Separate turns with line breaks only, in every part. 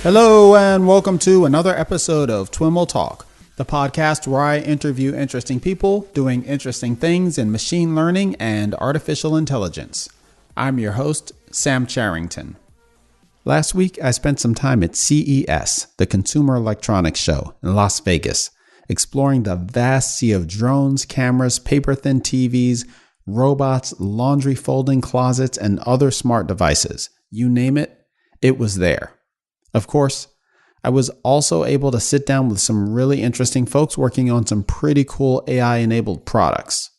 Hello and welcome to another episode of Twiml Talk, the podcast where I interview interesting people doing interesting things in machine learning and artificial intelligence. I'm your host, Sam Charrington. Last week, I spent some time at CES, the Consumer Electronics Show in Las Vegas, exploring the vast sea of drones, cameras, paper-thin TVs, robots, laundry folding closets, and other smart devices. You name it, it was there. Of course, I was also able to sit down with some really interesting folks working on some pretty cool AI-enabled products.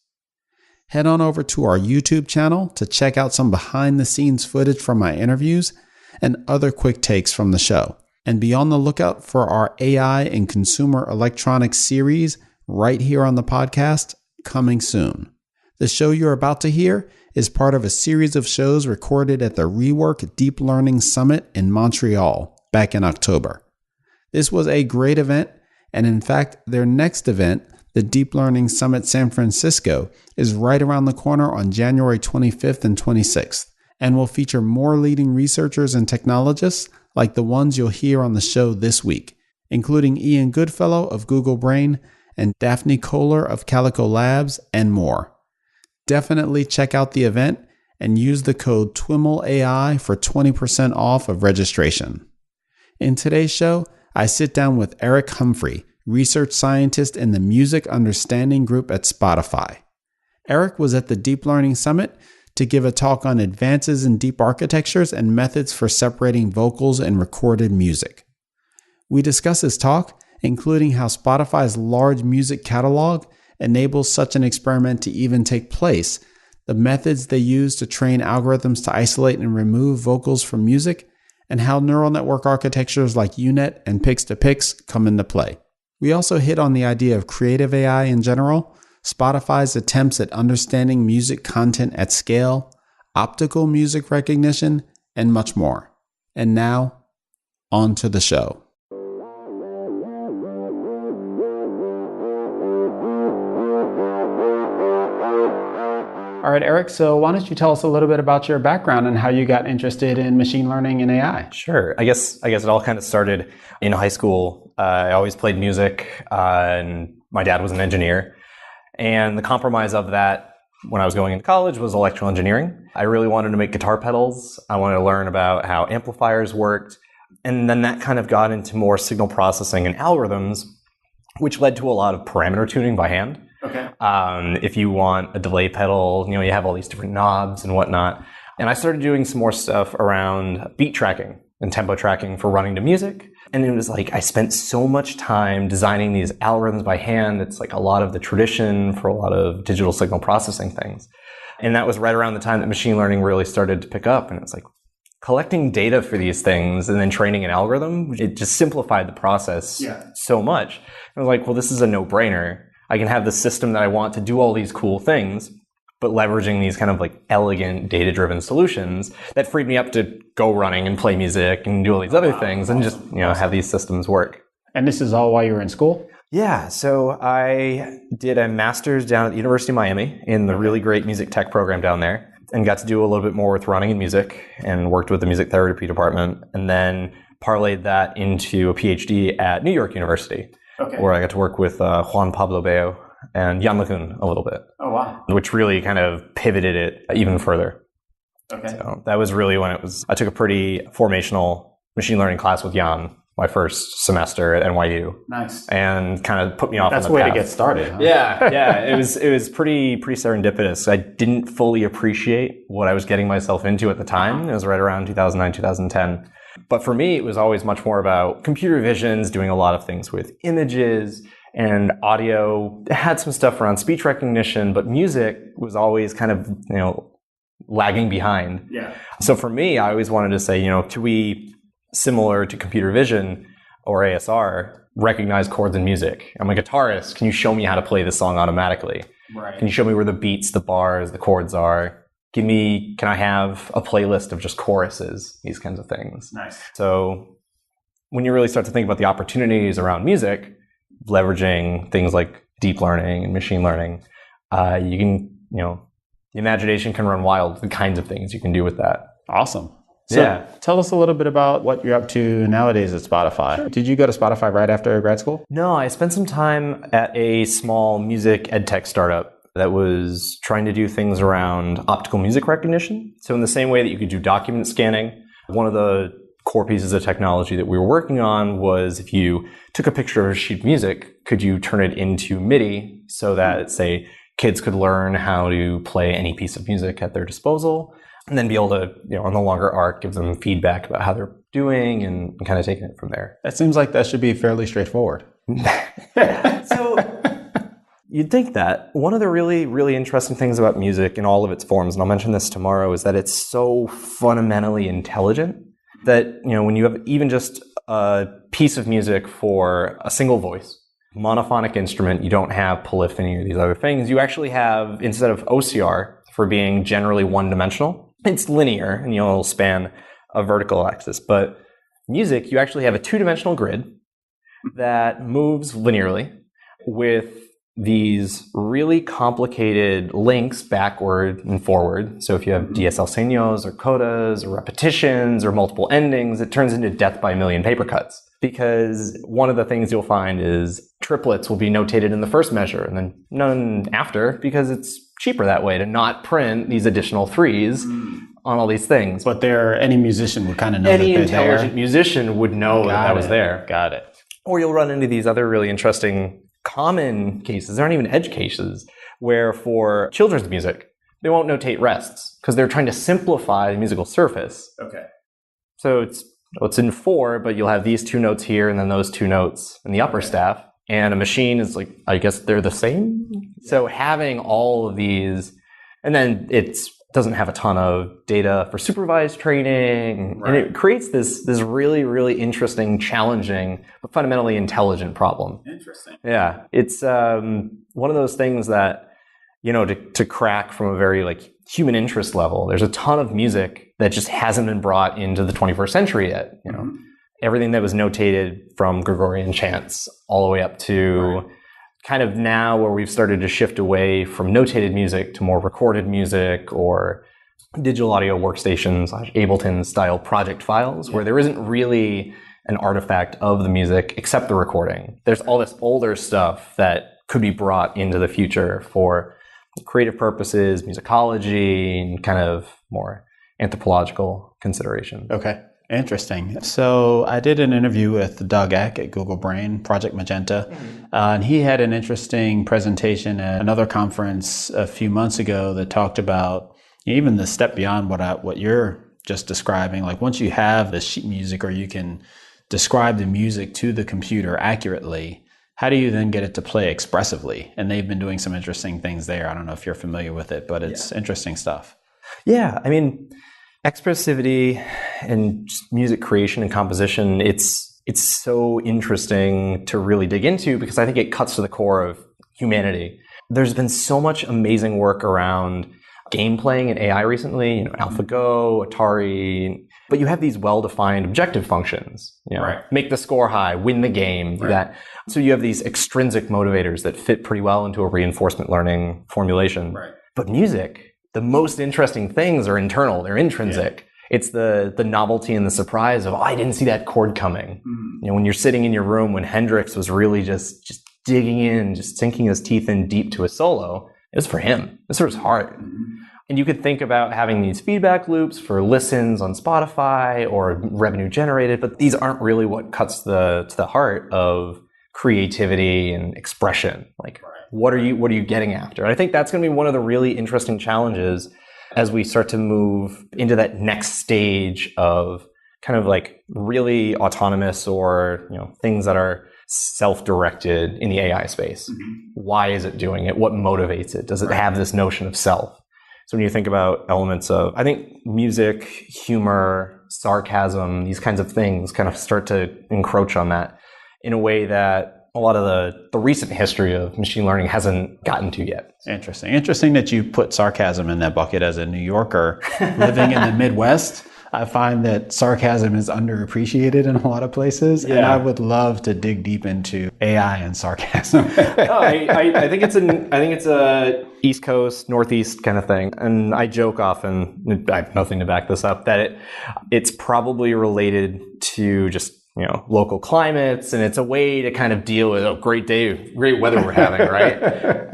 Head on over to our YouTube channel to check out some behind-the-scenes footage from my interviews and other quick takes from the show. And be on the lookout for our AI and consumer electronics series right here on the podcast, coming soon. The show you're about to hear is part of a series of shows recorded at the Rework Deep Learning Summit in Montreal back in October. This was a great event, and in fact, their next event, the Deep Learning Summit San Francisco, is right around the corner on January 25th and 26th, and will feature more leading researchers and technologists like the ones you'll hear on the show this week, including Ian Goodfellow of Google Brain and Daphne Kohler of Calico Labs, and more. Definitely check out the event and use the code TWIMLAI for 20% off of registration. In today's show, I sit down with Eric Humphrey, research scientist in the Music Understanding Group at Spotify. Eric was at the Deep Learning Summit to give a talk on advances in deep architectures and methods for separating vocals and recorded music. We discuss his talk, including how Spotify's large music catalog enables such an experiment to even take place, the methods they use to train algorithms to isolate and remove vocals from music, and how neural network architectures like U-Net and Pix2Pix come into play. We also hit on the idea of creative AI in general, Spotify's attempts at understanding music content at scale, optical music recognition, and much more. And now, on to the show. All right, Eric, so why don't you tell us a little bit about your background and how you got interested in machine learning and AI?
Sure. I guess it all kind of started in high school. I always played music, and my dad was an engineer. And the compromise of that when I was going into college was electrical engineering. I really wanted to make guitar pedals. I wanted to learn about how amplifiers worked. And then that kind of got into more signal processing and algorithms, which led to a lot of parameter tuning by hand.
Okay.
If you want a delay pedal, you have all these different knobs and whatnot. And I started doing some more stuff around beat tracking and tempo tracking for running to music. And it was like I spent so much time designing these algorithms by hand. It's like a lot of the tradition for a lot of digital signal processing things. And that was right around the time that machine learning really started to pick up. And it's like collecting data for these things and then training an algorithm, it just simplified the process so much. I was like, well, this is a no-brainer. I can have the system that I want to do all these cool things, but leveraging these kind of like elegant data-driven solutions that freed me up to go running and play music and do all these other things and just, have these systems work.
And this is all while you were in school?
Yeah. So I did a master's down at the University of Miami in the really great music tech program down there and got to do a little bit more with running and music and worked with the music therapy department and then parlayed that into a PhD at New York University. Okay. Where I got to work with Juan Pablo Bello and Jan LeCun a little bit.
Oh, wow.
Which really kind of pivoted it even further.
Okay.
So that was really when I took a pretty formational machine learning class with Jan my first semester at NYU.
Nice.
And kind of put me off on the path.
That's the way to get started, huh?
Yeah. It was pretty serendipitous. I didn't fully appreciate what I was getting myself into at the time. It was right around 2009, 2010. But for me, it was always much more about computer visions, doing a lot of things with images and audio. It had some stuff around speech recognition, but music was always kind of, lagging behind.
Yeah.
So for me, I always wanted to say, to we, similar to computer vision or ASR, recognize chords in music. I'm a guitarist. Can you show me how to play this song automatically?
Right.
Can you show me where the beats, the bars, the chords are? Can I have a playlist of just choruses, these kinds of things?
Nice.
So when you really start to think about the opportunities around music, leveraging things like deep learning and machine learning, you can, the imagination can run wild, the kinds of things you can do with that.
Awesome. So tell us a little bit about what you're up to nowadays at Spotify. Sure. Did you go to Spotify right after grad school?
No, I spent some time at a small music ed tech startup that was trying to do things around optical music recognition. So in the same way that you could do document scanning, one of the core pieces of technology that we were working on was if you took a picture of a sheet of music, could you turn it into MIDI so that, say, kids could learn how to play any piece of music at their disposal, and then be able to, on the longer arc, give them feedback about how they're doing and kind of taking it from there.
That seems like that should be fairly straightforward.
So you'd think that. One of the really, really interesting things about music in all of its forms, and I'll mention this tomorrow, is that it's so fundamentally intelligent that, when you have even just a piece of music for a single voice, monophonic instrument, you don't have polyphony or these other things. You actually have, instead of OCR for being generally one-dimensional, it's linear, and it'll span a vertical axis. But music, you actually have a two-dimensional grid that moves linearly with these really complicated links backward and forward. So if you have DSL-seños or codas or repetitions or multiple endings, it turns into death by a million paper cuts. Because one of the things you'll find is triplets will be notated in the first measure and then none after, because it's cheaper that way to not print these additional threes on all these things.
But any musician would kind of know
any
that they're
intelligent
there.
musician would know that was there.
Got it.
Or you'll run into these other really interesting common cases. They aren't even edge cases, where for children's music, they won't notate rests because they're trying to simplify the musical surface.
Okay.
So it's in 4, but you'll have these 2 notes here and then those 2 notes in the upper staff. And a machine is like, I guess they're the same. So having all of these, and then it doesn't have a ton of data for supervised training. Right. And it creates this really, really interesting, challenging, but fundamentally intelligent problem.
Interesting.
Yeah. It's one of those things that, to crack from a very human interest level, there's a ton of music that just hasn't been brought into the 21st century yet. Everything that was notated from Gregorian chants all the way up to kind of now where we've started to shift away from notated music to more recorded music or digital audio workstations, Ableton style project files, where there isn't really an artifact of the music except the recording. There's all this older stuff that could be brought into the future for creative purposes, musicology, and kind of more anthropological consideration.
Okay. Interesting. So I did an interview with Doug Eck at Google Brain, Project Magenta, and he had an interesting presentation at another conference a few months ago that talked about even the step beyond what you're just describing. Like once you have the sheet music or you can describe the music to the computer accurately, how do you then get it to play expressively? And they've been doing some interesting things there. I don't know if you're familiar with it, but it's interesting stuff.
Yeah. I mean, expressivity and music creation and composition, it's so interesting to really dig into because I think it cuts to the core of humanity. There's been so much amazing work around game playing and AI recently, AlphaGo, Atari, but you have these well-defined objective functions, make the score high, win the game, do that. So you have these extrinsic motivators that fit pretty well into a reinforcement learning formulation. Right. But music, the most interesting things are internal, they're intrinsic. Yeah. It's the novelty and the surprise of, I didn't see that chord coming. When you're sitting in your room when Hendrix was really just digging in, just sinking his teeth in deep to a solo, it was for him. This was his heart. And you could think about having these feedback loops for listens on Spotify or revenue generated, but these aren't really what cuts to the heart of creativity and expression. What are you getting after? And I think that's going to be one of the really interesting challenges as we start to move into that next stage of kind of really autonomous or things that are self-directed in the AI space. Why is it doing it? What motivates it? Does it have this notion of self? So when you think about elements of, I think music, humor, sarcasm, these kinds of things kind of start to encroach on that in a way that a lot of the recent history of machine learning hasn't gotten to yet.
Interesting. Interesting that you put sarcasm in that bucket as a New Yorker living in the Midwest. I find that sarcasm is underappreciated in a lot of places, and I would love to dig deep into AI and sarcasm.
I think it's a East Coast, Northeast kind of thing, and I joke often. I have nothing to back this up that it's probably related to just local climates, and it's a way to kind of deal with great weather we're having, right?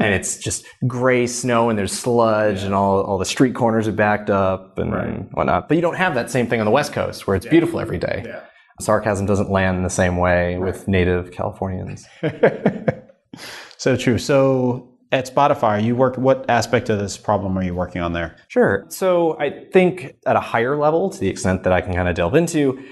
And it's just gray snow and there's sludge and all the street corners are backed up and whatnot. But you don't have that same thing on the West Coast where it's beautiful every day. Yeah. Sarcasm doesn't land in the same way with native Californians.
So true. So at Spotify, what aspect of this problem are you working on there?
Sure. So I think at a higher level, to the extent that I can kind of delve into,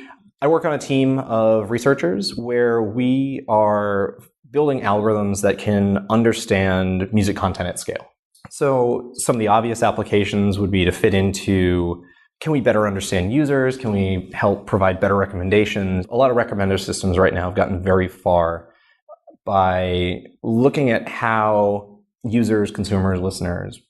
I work on a team of researchers where we are building algorithms that can understand music content at scale. So some of the obvious applications would be to fit into, can we better understand users? Can we help provide better recommendations? A lot of recommender systems right now have gotten very far by looking at how users, consumers, listeners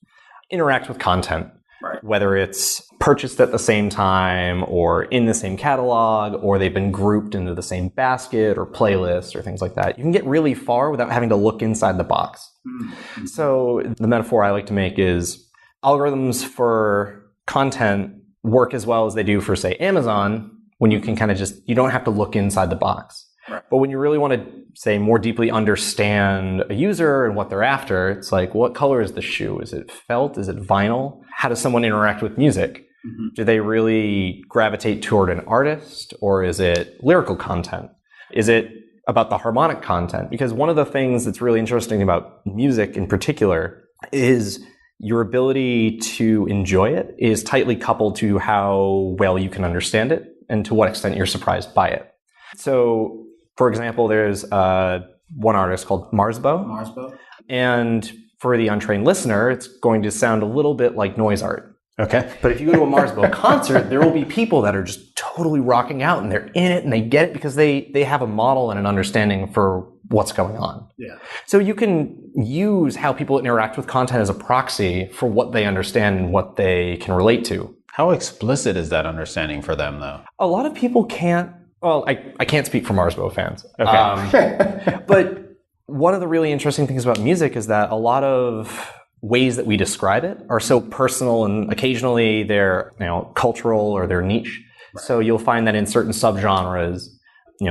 interact with content. Right. Whether it's purchased at the same time or in the same catalog, or they've been grouped into the same basket or playlist or things like that. You can get really far without having to look inside the box. Mm-hmm. So the metaphor I like to make is algorithms for content work as well as they do for, say, Amazon, when you can kind of you don't have to look inside the box. Right. But when you really want to, say, more deeply understand a user and what they're after, it's like, what color is the shoe? Is it felt? Is it vinyl? How does someone interact with music? Mm-hmm. Do they really gravitate toward an artist, or is it lyrical content? Is it about the harmonic content? Because one of the things that's really interesting about music in particular is your ability to enjoy it is tightly coupled to how well you can understand it and to what extent you're surprised by it. So, for example, there's one artist called Marsbo. And for the untrained listener, it's going to sound a little bit like noise art. Okay. But if you go to a Marsbo concert, there will be people that are just totally rocking out and they're in it and they get it because they have a model and an understanding for what's going on. Yeah. So you can use how people interact with content as a proxy for what they understand and what they can relate to.
How explicit is that understanding for them, though?
A lot of people can't. Well, I can't speak for Marsbo fans. Okay. But one of the really interesting things about music is that a lot of ways that we describe it are so personal, and occasionally they're cultural or they're niche. Right. So you'll find that in certain subgenres,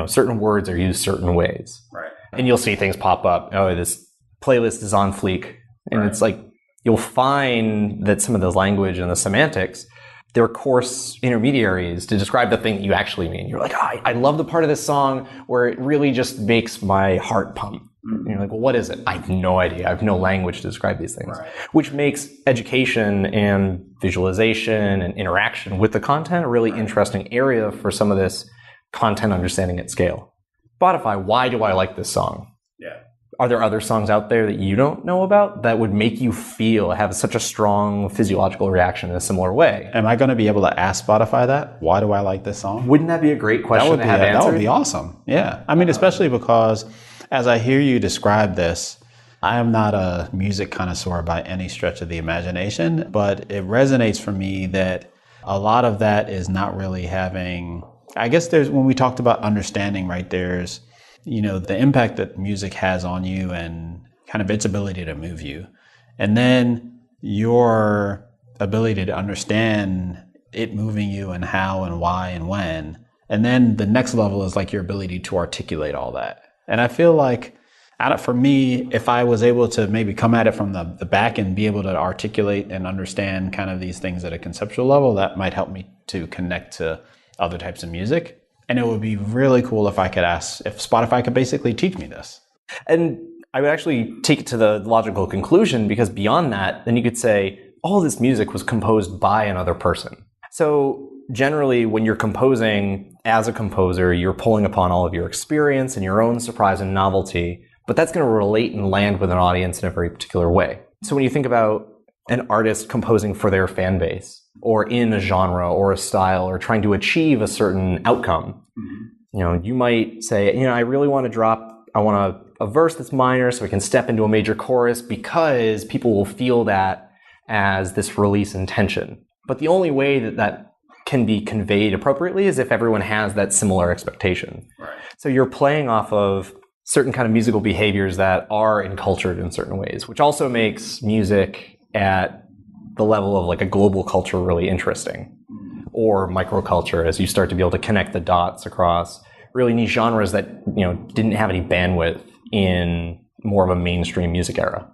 certain words are used certain ways. Right. And you'll see things pop up. Oh, this playlist is on fleek. And It's like, you'll find that some of the language and the semantics, they're coarse intermediaries to describe the thing that you actually mean. You're like, I love the part of this song where it really just makes my heart pump. And you're like, well, what is it? I have no idea. I have no language to describe these things, which makes education and visualization and interaction with the content a really interesting area for some of this content understanding at scale. Spotify, why do I like this song? Yeah. Are there other songs out there that you don't know about that would make you have such a strong physiological reaction in a similar way?
Am I going to be able to ask Spotify that? Why do I like this song?
Wouldn't that be a great question to have answered?
That would be awesome. Yeah. I mean, especially because as I hear you describe this, I am not a music connoisseur by any stretch of the imagination, but it resonates for me that a lot of that is not really having, I guess when we talked about understanding, right, there's, the impact that music has on you and kind of its ability to move you. And then your ability to understand it moving you and how and why and when. And then the next level is like your ability to articulate all that. And I feel like, for me, if I was able to maybe come at it from the back and be able to articulate and understand kind of these things at a conceptual level, that might help me to connect to other types of music. And it would be really cool if I could ask, if Spotify could basically teach me this.
And I would actually take it to the logical conclusion, because beyond that, then you could say, all this music was composed by another person. So generally, when you're composing as a composer, you're pulling upon all of your experience and your own surprise and novelty, but that's going to relate and land with an audience in a very particular way. So when you think about an artist composing for their fan base, or in a genre or a style, or trying to achieve a certain outcome, you might say, I really want to I want a verse that's minor so I can step into a major chorus because people will feel that as this release intention. But the only way that can be conveyed appropriately is if everyone has that similar expectation.
Right.
So you're playing off of certain kind of musical behaviors that are encultured in certain ways, which also makes music at the level of like a global culture really interesting, or microculture, as you start to be able to connect the dots across really niche genres that, you know, didn't have any bandwidth in more of a mainstream music era.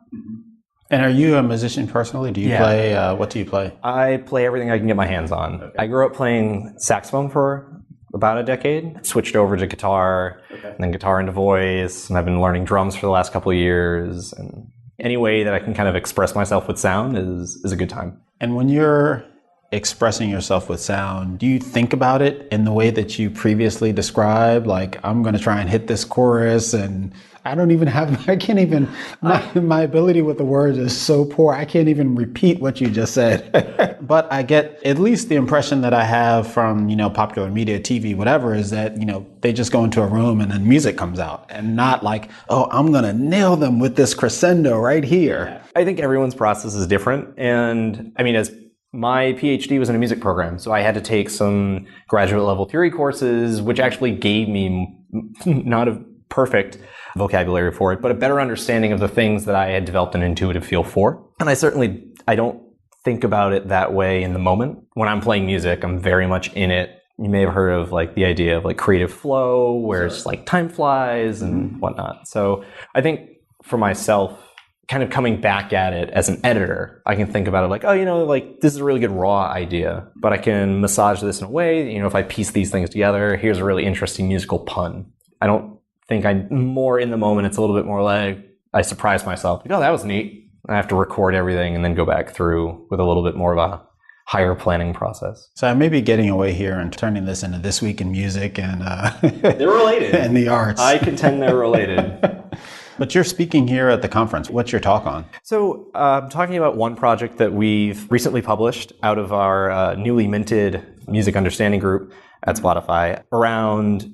And are you a musician personally? Do you play, what do you play?
I play everything I can get my hands on. Okay. I grew up playing saxophone for about a decade, switched over to guitar, and then guitar into voice, and I've been learning drums for the last couple of years. And any way that I can kind of express myself with sound is a good time. And
when you're expressing yourself with sound, do you think about it in the way that you previously described? Like, I'm going to try and hit this chorus, and I can't even, my ability with the words is so poor, I can't even repeat what you just said. But I get at least the impression that I have from, you know, popular media, TV, whatever, is that, you know, they just go into a room and then music comes out, and not like, oh, I'm going to nail them with this crescendo right here.
I think everyone's process is different. And I mean, as my PhD was in a music program, so I had to take some graduate level theory courses, which actually gave me not a perfect vocabulary for it, but a better understanding of the things that I had developed an intuitive feel for. And I don't think about it that way in the moment. When I'm playing music, I'm very much in it. You may have heard of like the idea of like creative flow, where it's like time flies and whatnot. So I think for myself, kind of coming back at it as an editor, I can think about it like, oh, you know, like this is a really good raw idea, but I can massage this in a way, you know, if I piece these things together, here's a really interesting musical pun. I don't think I'm more in the moment. It's a little bit more like I surprise myself. Like, oh, that was neat. I have to record everything and then go back through with a little bit more of a higher planning process.
So I may be getting away here and turning this into This Week in Music and
they're related.
And the arts.
I contend they're related.
But you're speaking here at the conference. What's your talk on?
So I'm talking about one project that we've recently published out of our newly minted music understanding group at Spotify around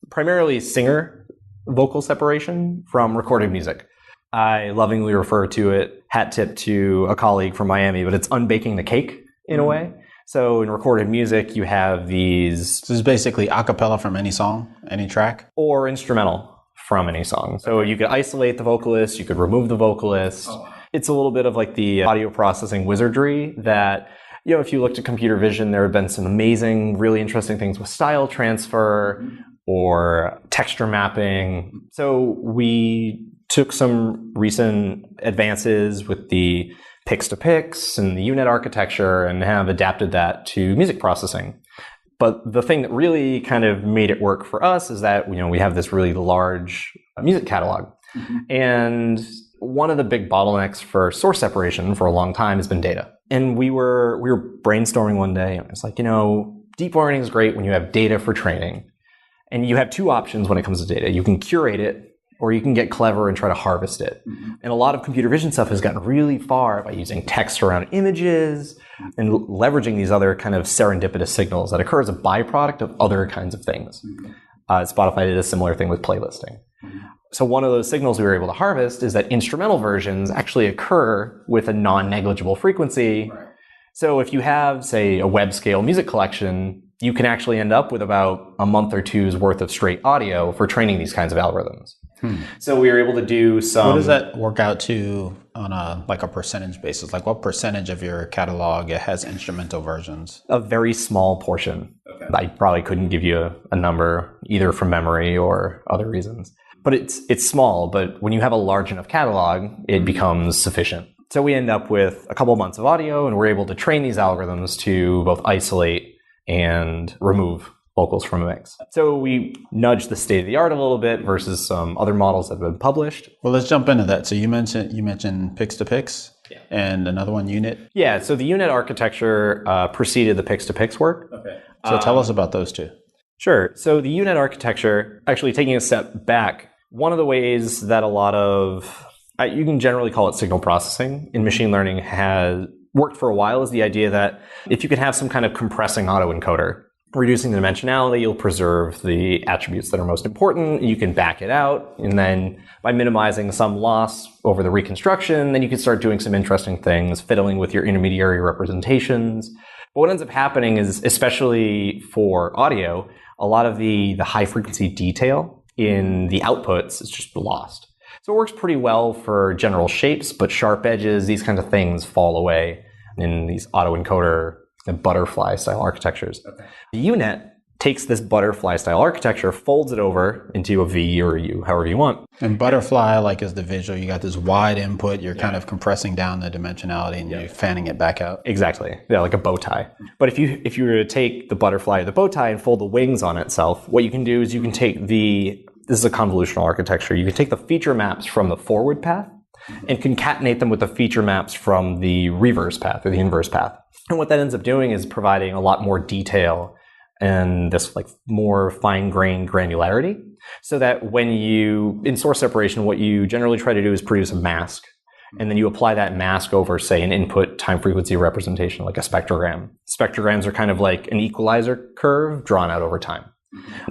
primarily singer vocal separation from recorded music. I lovingly refer to it, hat tip to a colleague from Miami, but it's unbaking the cake in a way. So in recorded music, you have these...
So this is basically a cappella from any song, any track?
Or instrumental from any song. So you could isolate the vocalist, you could remove the vocalist. It's a little bit of like the audio processing wizardry that, you know, if you looked at computer vision, there have been some amazing, really interesting things with style transfer or texture mapping. So we took some recent advances with the Pix2Pix and the U-Net architecture and have adapted that to music processing. But the thing that really kind of made it work for us is that, you know, we have this really large music catalog. And one of the big bottlenecks for source separation for a long time has been data. And we were brainstorming one day, and it's like, you know, deep learning is great when you have data for training. And you have two options when it comes to data. You can curate it, or you can get clever and try to harvest it. And a lot of computer vision stuff has gotten really far by using text around images and leveraging these other kind of serendipitous signals that occur as a byproduct of other kinds of things. Spotify did a similar thing with playlisting. So one of those signals we were able to harvest is that instrumental versions actually occur with a non-negligible frequency. So if you have, say, a web scale music collection, you can actually end up with about a month or two's worth of straight audio for training these kinds of algorithms. So we were able to do some...
What does that work out to on a percentage basis? Like what percentage of your catalog has instrumental versions?
A very small portion. I probably couldn't give you a number either from memory or other reasons. But it's small, but when you have a large enough catalog, it becomes sufficient. So we end up with a couple months of audio, and we're able to train these algorithms to both isolate and remove vocals from a mix. So we nudged the state of the art a little bit versus some other models that have been published.
Well, let's jump into that. So you mentioned Pix2Pix and another one, U-Net.
Yeah, so the U-Net architecture preceded the Pix2Pix work.
So tell us about those two.
Sure. So the U-Net architecture, actually taking a step back, one of the ways that a lot of, you can generally call it signal processing in machine learning, has worked for a while is the idea that if you could have some kind of compressing autoencoder, reducing the dimensionality, you'll preserve the attributes that are most important. You can back it out. And then by minimizing some loss over the reconstruction, then you can start doing some interesting things, fiddling with your intermediary representations. But what ends up happening is, especially for audio, a lot of the high frequency detail in the outputs is just lost. So it works pretty well for general shapes, but sharp edges, these kinds of things fall away in these autoencoder and butterfly style architectures. Okay. The U-Net takes this butterfly style architecture, folds it over into a V or a U, however you want.
And butterfly, like, is the visual. You got this wide input, you're kind of compressing down the dimensionality and you're fanning it back out.
Exactly. Yeah, like a bow tie. But if you were to take the butterfly or the bow tie and fold the wings on itself, what you can do is you can take this is a convolutional architecture. You can take the feature maps from the forward path and concatenate them with the feature maps from the reverse path or the inverse path. And what that ends up doing is providing a lot more detail and this like more fine-grained granularity, so that when in source separation, what you generally try to do is produce a mask, and then you apply that mask over, say, an input time frequency representation like a spectrogram. Spectrograms are kind of like an equalizer curve drawn out over time.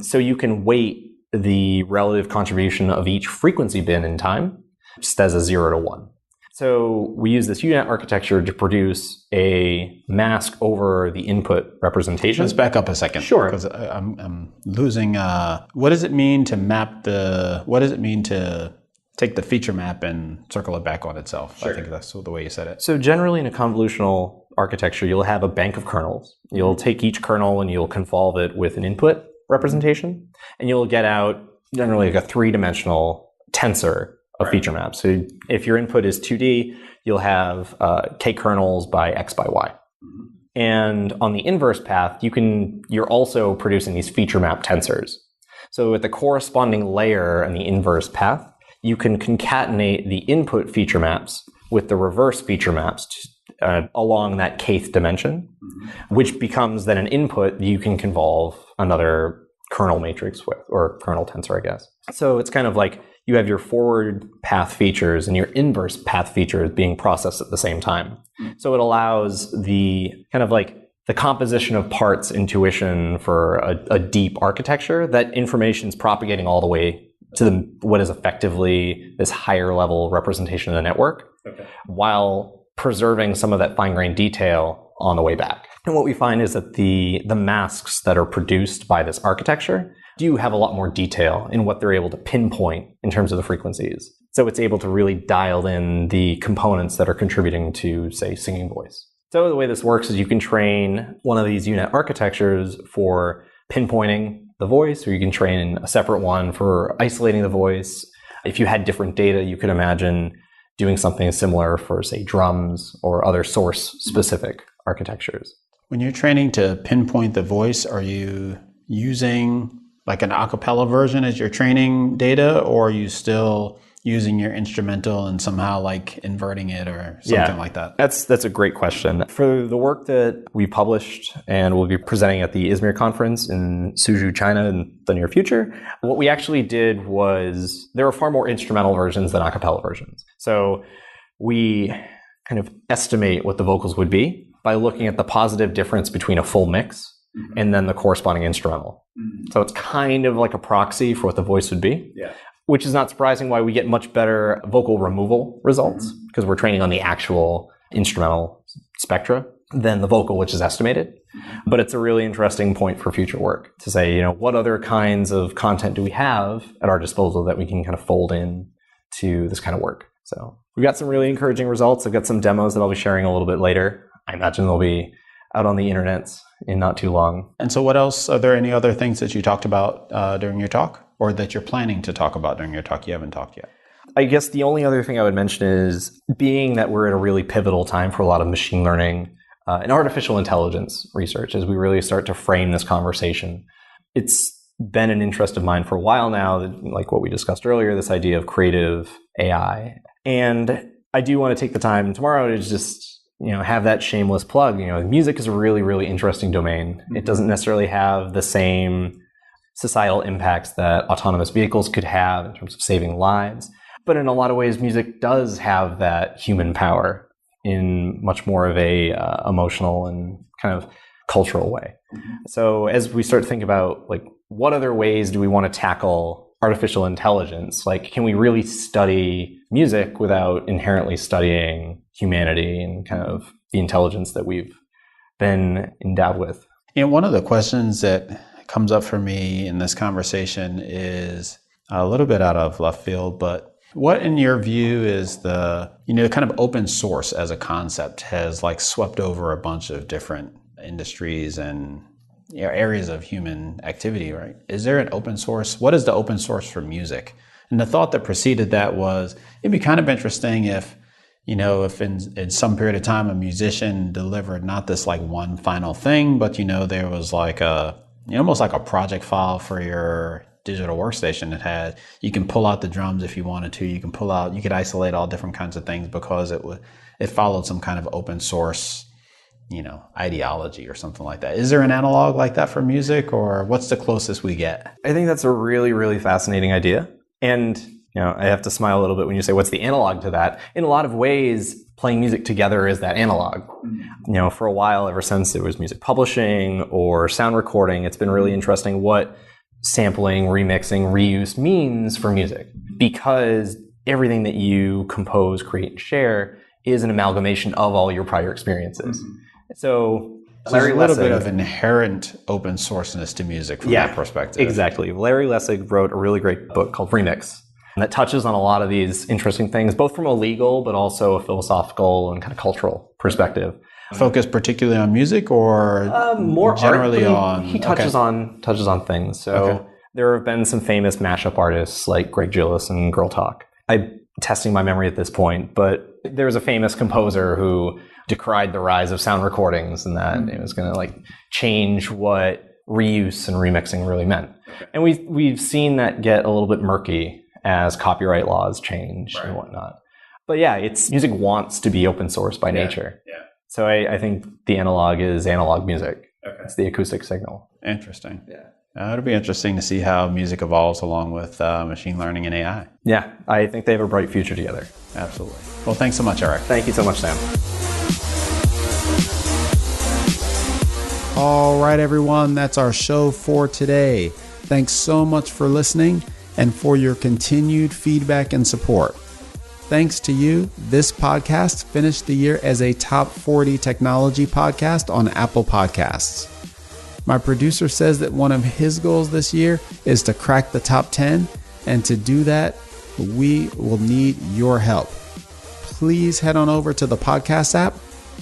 So you can weight the relative contribution of each frequency bin in time just as a 0 to 1. So we use this U-Net architecture to produce a mask over the input representation.
Let's back up a second.
Sure.
Because I'm losing, what does it mean to what does it mean to take the feature map and circle it back on itself? Sure. I think that's the way you said it.
So generally in a convolutional architecture, you'll have a bank of kernels. You'll take each kernel and you'll convolve it with an input representation, and you'll get out generally like a 3-dimensional tensor of feature maps. So if your input is 2D, you'll have k kernels by x by y. And on the inverse path, you're also producing these feature map tensors. So with the corresponding layer and the inverse path, you can concatenate the input feature maps with the reverse feature maps along that kth dimension, which becomes then an input you can convolve another kernel matrix with, or kernel tensor, I guess. So it's kind of like you have your forward path features and your inverse path features being processed at the same time. So it allows the kind of like the composition of parts intuition for a deep architecture. That information is propagating all the way to what is effectively this higher level representation of the network, while preserving some of that fine-grained detail on the way back. And what we find is that the masks that are produced by this architecture do have a lot more detail in what they're able to pinpoint in terms of the frequencies. So it's able to really dial in the components that are contributing to, say, singing voice. So the way this works is you can train one of these U-Net architectures for pinpointing the voice, or you can train a separate one for isolating the voice. If you had different data, you could imagine doing something similar for, say, drums or other source-specific architectures.
When you're training to pinpoint the voice, are you using like an a cappella version as your training data, or are you still using your instrumental and somehow like inverting it or something like that?
That's a great question. For the work that we published and we'll be presenting at the Izmir conference in Suzhou, China in the near future, what we actually did was there are far more instrumental versions than a cappella versions. So we kind of estimate what the vocals would be by looking at the positive difference between a full mix and then the corresponding instrumental. So it's kind of like a proxy for what the voice would be. Yeah. Which is not surprising why we get much better vocal removal results, because we're training on the actual instrumental spectra than the vocal, which is estimated. But it's a really interesting point for future work to say, what other kinds of content do we have at our disposal that we can kind of fold in to this kind of work. So we've got some really encouraging results. I've got some demos that I'll be sharing a little bit later. I imagine they'll be out on the internet in not too long.
And so what else? Are there any other things that you talked about during your talk, or that you're planning to talk about during your talk you haven't talked yet?
I guess the only other thing I would mention is, being that we're at a really pivotal time for a lot of machine learning and artificial intelligence research, as we really start to frame this conversation. It's been an interest of mine for a while now, that, like what we discussed earlier, this idea of creative AI. And I do want to take the time tomorrow to just have that shameless plug. Music is a really, really interesting domain. It doesn't necessarily have the same societal impacts that autonomous vehicles could have in terms of saving lives. But in a lot of ways, music does have that human power in much more of a emotional and kind of cultural way. So as we start to think about like what other ways do we want to tackle artificial intelligence? Like, can we really study music without inherently studying humanity and kind of the intelligence that we've been endowed with?
And one of the questions that comes up for me in this conversation is a little bit out of left field, but what in your view is the kind of open source as a concept has like swept over a bunch of different industries and areas of human activity, right? Is there an open source? What is the open source for music? And the thought that preceded that was it'd be kind of interesting if in some period of time a musician delivered not this like one final thing, but there was like almost like a project file for your digital workstation that had, you can pull out the drums if you wanted to, you could isolate all different kinds of things because it followed some kind of open source ideology or something like that. Is there an analog like that for music, or what's the closest we get?
I think that's a really, really fascinating idea. And, I have to smile a little bit when you say, what's the analog to that? In a lot of ways, playing music together is that analog. For a while, ever since there was music publishing or sound recording, it's been really interesting what sampling, remixing, reuse means for music. Because everything that you compose, create, and share is an amalgamation of all your prior experiences. So
there's a little bit of inherent open sourceness to music from that perspective.
Exactly. Larry Lessig wrote a really great book called Remix that touches on a lot of these interesting things, both from a legal but also a philosophical and kind of cultural perspective.
Focus particularly on music, or
more
generally
art, he touches on things. So there have been some famous mashup artists like Greg Gillis and Girl Talk. I'm testing my memory at this point, but there was a famous composer who decried the rise of sound recordings and that it was going to like change what reuse and remixing really meant. And we've seen that get a little bit murky as copyright laws change and whatnot. But music wants to be open source by nature. Yeah. So I think the analog is analog music. It's the acoustic signal.
Interesting. Yeah. It'll be interesting to see how music evolves along with machine learning and AI.
Yeah, I think they have a bright future together.
Absolutely. Well, thanks so much, Eric.
Thank you so much, Sam.
All right, everyone, that's our show for today. Thanks so much for listening and for your continued feedback and support. Thanks to you, this podcast finished the year as a top 40 technology podcast on Apple Podcasts. My producer says that one of his goals this year is to crack the top 10, and to do that, we will need your help. Please head on over to the podcast app,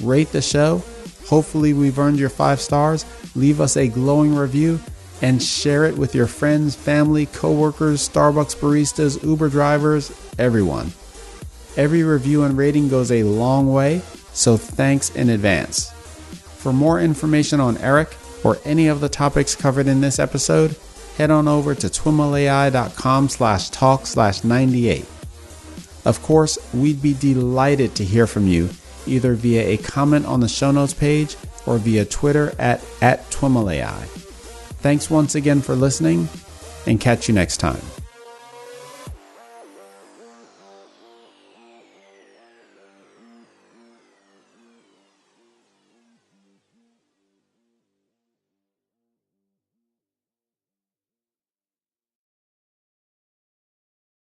rate the show. Hopefully we've earned your 5 stars. Leave us a glowing review and share it with your friends, family, coworkers, Starbucks baristas, Uber drivers, everyone. Every review and rating goes a long way, so thanks in advance. For more information on Eric or any of the topics covered in this episode, head on over to twimlai.com/talk/98. Of course, we'd be delighted to hear from you, either via a comment on the show notes page or via Twitter at @twimlai. Thanks once again for listening, and catch you next time.